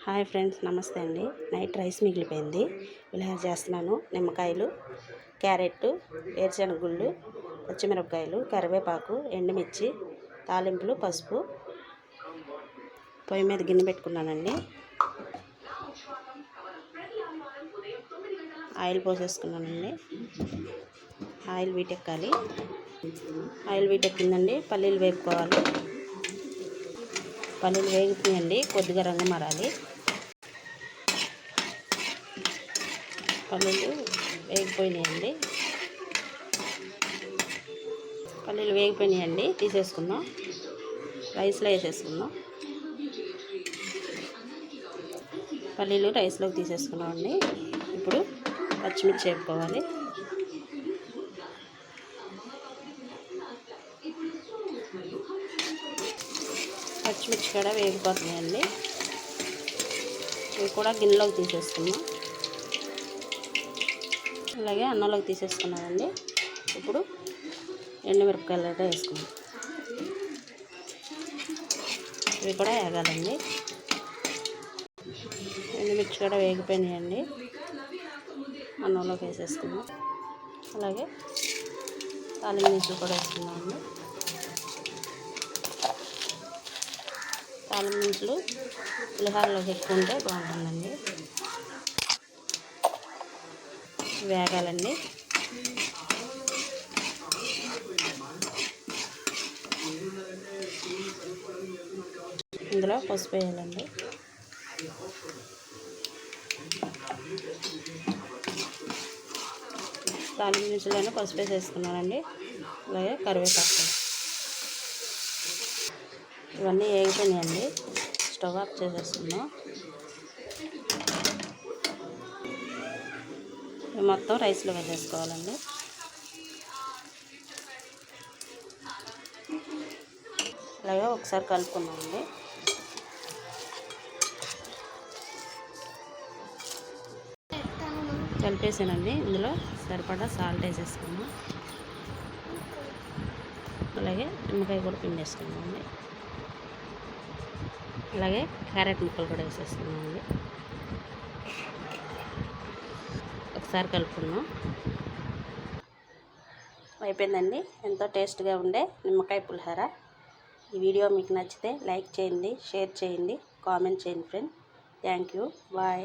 Hi friends, నమస్తే అండి. Night rice మిగిలిపోయింది. పులిహోర చేస్తున్నాను. నిమ్మకాయలు, క్యారెట్, వేరుశనగ గుళ్ళు, పచ్చిమిరపకాయలు, కరివేపాకు, ఎండుమిర్చి, తాలింపులు, పసుపు. పొయ్యి మీద గిన్నె పెట్టుకున్నానండి. ఆయిల్ పోసేసుకున్నానండి. ఆయిల్ వీటెక్కాలి. ఆయిల్ వీటెక్కిందండి. పల్లీలు వేపుకోవాలి. పల్లీలు వేగుతున్నాయండి. కొద్దిగా రంగు మారాలి. పల్లీలు వేగిపోయినాయండి. తీసేసుకుందాం. రైస్లో వేసేసుకుందాం. పల్లీలు రైస్లోకి తీసేసుకున్నామండి. ఇప్పుడు పచ్చిమిర్చి వేపుకోవాలి. పచ్చిమిర్చి కూడా వేగిపోతున్నాయండి. ఇవి కూడా గిన్నెలోకి తీసేసుకున్నాం. అలాగే అన్నంలోకి తీసేసుకున్నామండి. ఇప్పుడు ఎండుమిరపకాయలు అయితే వేసుకున్నాం. ఇవి కూడా వేగాలండి. ఎండుమిర్చి కూడా వేగిపోయినాయండి. అన్నంలోకి వేసేసుకున్నాం. అలాగే తాలింపు దినుసులు కూడా వేసుకున్నామండి. తాలింపు దినుసులు పులిహోరలోకి ఎక్కువ బాగుంటుందండి. వేగాలండి. ఇందులో పసుపు వేయాలండి. తాలింపు దినుసులైనా పసుపు వేసేసుకున్నానండి. అలాగే కరివేపాకు. ఇవన్నీ వేగిపోయినాయండి. స్టవ్ ఆఫ్ చేసేసుకున్నాం. మొత్తం రైస్లో వేసేసుకోవాలండి. అలాగే ఒకసారి కలుపుకున్నామండి. కలిపేసానండి. ఇందులో సరిపడా సాల్ట్ వేసేసుకున్నాం. అలాగే నిమ్మకాయ కూడా పిండేసుకున్నామండి. అలాగే క్యారెట్ ముక్కలు కూడా వేసేసుకున్నామండి. ఒకసారి కలుపుకున్నాం. అయిపోయిందండి. ఎంతో టేస్ట్గా ఉండే నిమ్మకాయ పులిహోర. ఈ వీడియో మీకు నచ్చితే లైక్ చేయండి, షేర్ చేయండి, కామెంట్ చేయండి ఫ్రెండ్. Thank you. బాయ్.